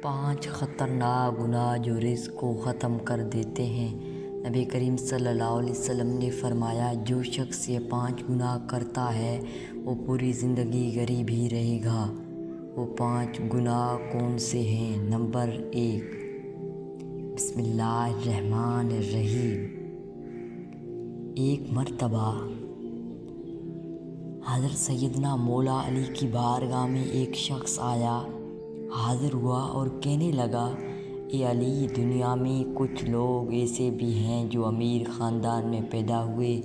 5 خطرناک گناہ جو رزق کو ختم کر دیتے ہیں۔ نبی کریم صلی اللہ علیہ وسلم نے فرمایا، جو شخص یہ 5 گناہ کرتا ہے وہ پوری زندگی غریب ہی رہے گا۔ وہ 5 گناہ کون سے ہیں؟ نمبر 1، بسم اللہ الرحمن الرحیم۔ ایک مرتبہ حضرت سیدنا مولا علی کی بارگاہ میں ایک شخص آیا، حاضر ہوا اور کہنے لگا، اے علی، دنیا میں کچھ لوگ ایسے بھی ہیں جو امیر خاندان میں پیدا ہوئے،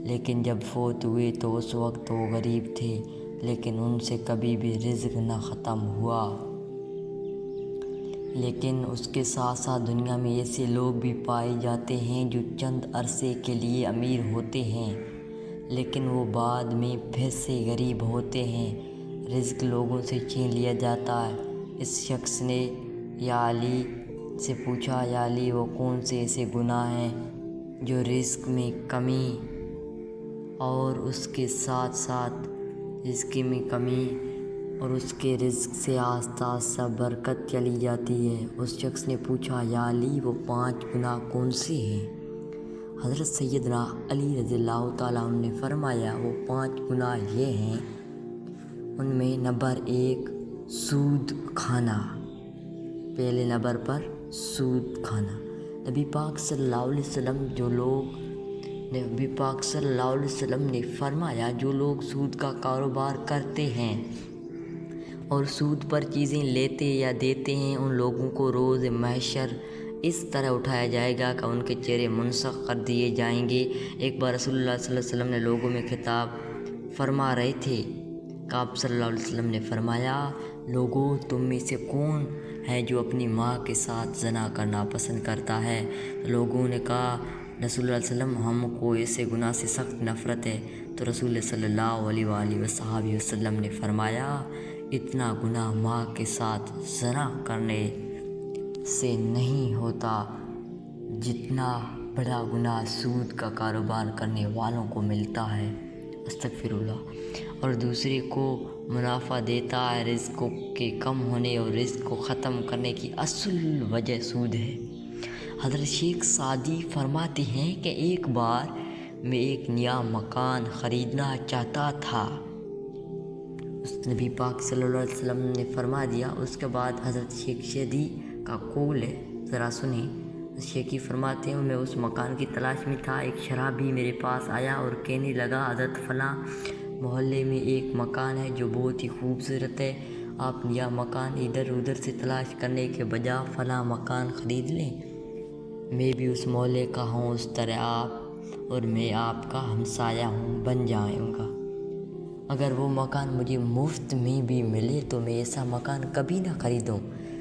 لیکن جب فوت ہوئے تو اس وقت وہ غریب تھے، لیکن ان سے کبھی بھی رزق نہ ختم ہوا۔ لیکن اس کے ساتھ ساتھ دنیا میں ایسے لوگ بھی پائے جاتے ہیں جو چند عرصے کے لیے امیر ہوتے ہیں، لیکن وہ بعد میں پھر سے غریب ہوتے ہیں، رزق لوگوں سے چھین لیا جاتا ہے۔ اس شخص نے یا علی سے پوچھا، یا علی، وہ کون سے ایسے گناہ ہیں جو رزق میں کمی اور اس کے ساتھ ساتھ اس کے رزق سے آہستہ آہستہ برکت چلی جاتی ہے؟ اس شخص نے پوچھا، یا علی، وہ 5 گناہ کون سے ہیں؟ حضرت سیدنا علی رضی اللہ تعالیٰ عنہ نے فرمایا، وہ 5 گناہ یہ ہیں، ان میں نمبر 1 سود کھانا۔ پہلے نمبر پر سود کھانا۔ نبی پاک صلی اللہ علیہ وسلم نے فرمایا، جو لوگ سود کا کاروبار کرتے ہیں اور سود پر چیزیں لیتے یا دیتے ہیں، ان لوگوں کو روز محشر اس طرح اٹھایا جائے گا کہ ان کے چہرے منسوخ کر دیے جائیں گے۔ ایک بار رسول اللہ صلی اللہ علیہ وسلم نے لوگوں میں خطاب فرما رہے تھے کہ آپ صلی اللہ علیہ وسلم نے فرمایا، لوگوں، تم میں سے کون ہے جو اپنی ماں کے ساتھ زنا کرنا پسند کرتا ہے؟ لوگوں نے کہا، رسول اللہ علیہ وسلم، ہم کو ایسے گناہ سے سخت نفرت ہے۔ تو رسول صلی اللہ علیہ وآلہ وسلم نے فرمایا، اتنا گناہ ماں کے ساتھ زنا کرنے سے نہیں ہوتا جتنا بڑا گناہ سود کا کاروبار کرنے والوں کو ملتا ہے، استغفر اللہ، اور دوسرے کو منافع دیتا ہے۔ رزق کے کم ہونے اور رزق کو ختم کرنے کی اصل وجہ سود ہے۔ حضرت شیخ سعدی فرماتے ہیں کہ ایک بار میں ایک نیا مکان خریدنا چاہتا تھا۔ نبی پاک صلی اللہ علیہ وسلم نے فرما دیا۔ اس کے بعد حضرت شیخ شیدی کا قول ہے، ذرا سنیں۔ شیخی فرماتے ہیں، میں اس مکان کی تلاش میں تھا، ایک شرابی میرے پاس آیا اور کہنے لگا، حضرت، فلاں محلے میں ایک مکان ہے جو بہت ہی خوبصورت ہے، آپ یہ مکان ادھر ادھر سے تلاش کرنے کے بجائے فلاں مکان خرید لیں، میں بھی اس محلے کا ہوں، اس طرح آپ اور میں آپ کا ہمسایہ ہوں، بن جاؤں گا۔ اگر وہ مکان مجھے مفت میں بھی ملے تو میں ایسا مکان کبھی نہ خریدوں۔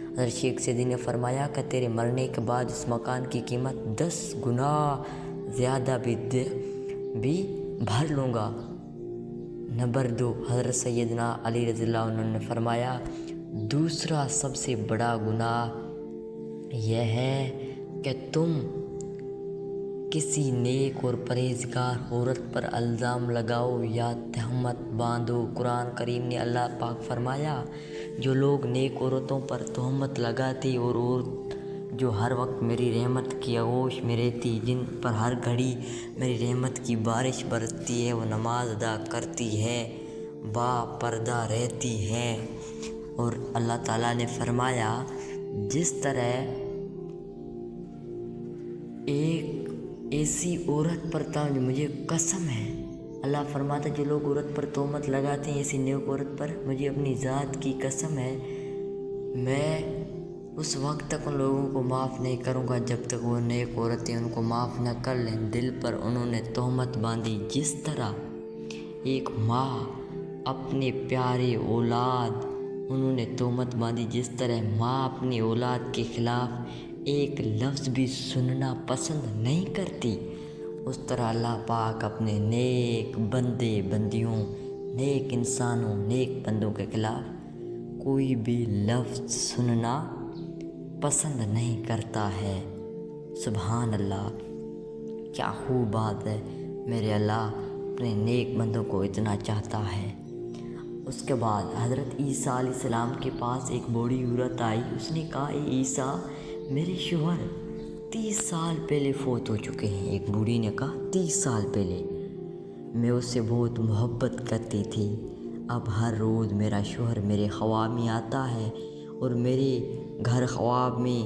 حضرت شیخ سعدی نے فرمایا کہ تیرے مرنے کے بعد اس مکان کی قیمت 10 گنا زیادہ بھی بھر لوں گا۔ نمبر 2، حضرت سیدنا علی رضی اللہ عنہ نے فرمایا، دوسرا سب سے بڑا گناہ یہ ہے کہ تم کسی نیک اور پرہیزگار عورت پر الزام لگاؤ یا تہمت باندھو۔ قرآن کریم نے اللہ پاک فرمایا، جو لوگ نیک عورتوں پر تہمت لگاتے اور عورت جو ہر وقت میری رحمت کی آغوش میں رہتی، جن پر ہر گھڑی میری رحمت کی بارش برستی ہے، وہ نماز ادا کرتی ہے، با پردہ رہتی ہے، اور اللہ تعالیٰ نے فرمایا، جس طرح ایک ایسی عورت پر مجھے قسم ہے، اللہ فرماتا، جو لوگ عورت پر تہمت لگاتے ہیں ایسی نیک عورت پر، مجھے اپنی ذات کی قسم ہے، میں اس وقت تک ان لوگوں کو معاف نہیں کروں گا جب تک وہ نیک عورتیں ان کو معاف نہ کر لیں۔ دل پر انہوں نے تہمت باندھی، جس طرح ایک ماں اپنے پیارے اولاد انہوں نے تہمت باندھی، جس طرح ماں اپنی اولاد کے خلاف ایک لفظ بھی سننا پسند نہیں کرتی، اس طرح اللہ پاک اپنے نیک بندے بندیوں، نیک انسانوں، نیک بندوں کے خلاف کوئی بھی لفظ سننا پسند نہیں کرتا ہے۔ سبحان اللہ، کیا خوب بات ہے، میرے اللہ اپنے نیک بندوں کو اتنا چاہتا ہے۔ اس کے بعد حضرت عیسیٰ علیہ السلام کے پاس ایک بوڑھی عورت آئی۔ اس نے کہا، اے عیسیٰ، میرے شوہر 30 سال پہلے فوت ہو چکے ہیں۔ ایک بوڑھی نے کہا، 30 سال پہلے؟ میں اس سے بہت محبت کرتی تھی۔ اب ہر روز میرا شوہر میرے خواب میں آتا ہے اور میرے گھر خواب میں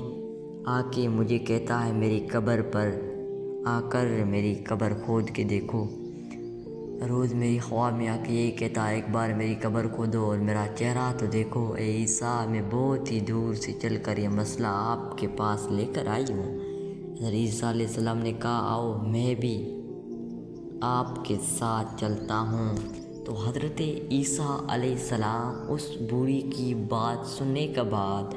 آ کے مجھے کہتا ہے میری قبر پر آ کر میری قبر کھود کے دیکھو۔ روز میری خواب میں آ کے یہی کہتا ہے، ایک بار میری قبر کھودو اور میرا چہرہ تو دیکھو۔ اے عیسیٰ، میں بہت ہی دور سے چل کر یہ مسئلہ آپ کے پاس لے کر آئی ہوں۔ حضرت عیسیٰ علیہ السلام نے کہا، آؤ میں بھی آپ کے ساتھ چلتا ہوں۔ تو حضرت عیسیٰ علیہ السلام اس بوڑھی کی بات سننے کے بعد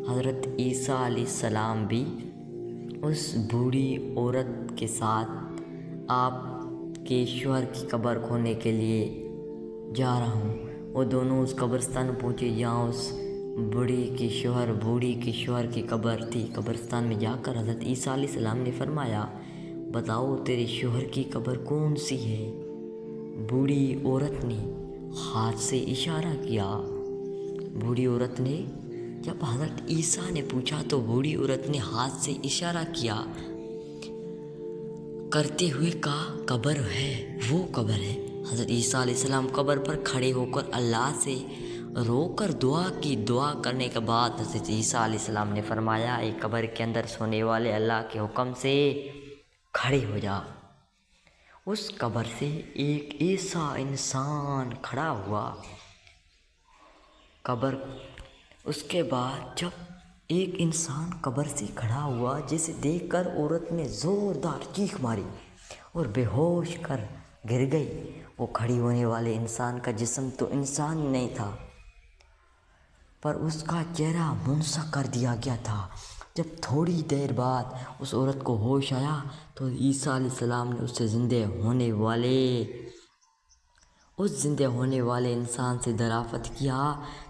حضرت عیسیٰ علیہ السلام بھی اس بوڑھی عورت کے ساتھ آپ کے شوہر کی قبر کھودنے کے لیے جا رہا ہوں۔ وہ دونوں اس قبرستان پہنچے جہاں اس بوڑھی کے شوہر کی قبر تھی۔ قبرستان میں جا کر حضرت عیسیٰ علیہ السلام نے فرمایا، بتاؤ تیرے شوہر کی قبر کون سی ہے؟ بوڑھی عورت نے ہاتھ سے اشارہ کیا۔ بوڑھی عورت نے جب حضرت عیسیٰ نے پوچھا تو بوڑھی عورت نے ہاتھ سے اشارہ کیا کرتے ہوئے کہا، قبر ہے، وہ قبر ہے۔ حضرت عیسیٰ علیہ السلام قبر پر کھڑے ہو کر اللہ سے رو کر دعا کی۔ دعا کرنے کے بعد حضرت عیسیٰ علیہ السلام نے فرمایا، ایک قبر کے اندر سونے والے اللہ کے حکم سے کھڑے ہو جا۔ اس قبر سے ایک ایسا انسان کھڑا ہوا۔ اس کے بعد جب ایک انسان قبر سے کھڑا ہوا، جسے دیکھ کر عورت نے زوردار چیخ ماری اور بے ہوش کر گر گئی۔ وہ کھڑی ہونے والے انسان کا جسم تو انسان نہیں تھا، پر اس کا چہرہ منسوخ کر دیا گیا تھا۔ جب تھوڑی دیر بعد اس عورت کو ہوش آیا تو عیسیٰ علیہ السلام نے اس زندہ ہونے والے انسان سے دریافت کیا،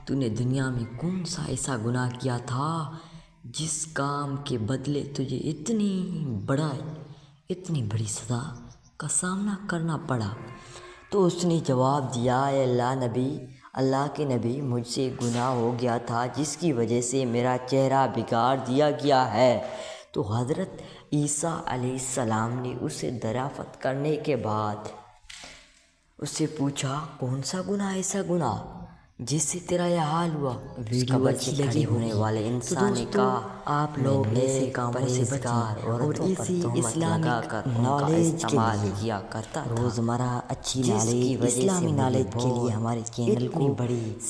تو نے دنیا میں کون سا ایسا گناہ کیا تھا جس کام کے بدلے تجھے اتنی بڑی سزا کا سامنا کرنا پڑا؟ تو اس نے جواب دیا، اے اللہ کے نبی، مجھ سے گناہ ہو گیا تھا جس کی وجہ سے میرا چہرہ بگاڑ دیا گیا ہے۔ تو حضرت عیسیٰ علیہ السلام نے اسے دریافت کرنے کے بعد اس سے پوچھا، کون سا گناہ ایسا گناہ جس سے تیرا یہ حال ہوا؟ ویڈیو اچھی لگی ہونے والے انسان نے کہا، آپ لوگ ایسے کاموں سے بچیں اور اسی اسلامک نالج کے لیے روزمرہ اچھی نالج، اسلامی نالج کے لیے ہمارے چینل کو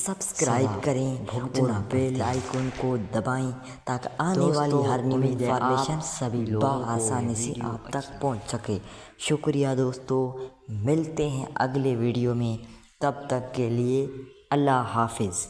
سبسکرائب کریں اور بیل آئیکن کو دبائیں تاکہ آنے والی ہر نیو انفارمیشن بآسانی سے آپ تک پہنچ سکے۔ شکریہ دوستو، ملتے ہیں اگلے ویڈیو میں، تب تک کے لیے اللہ حافظ۔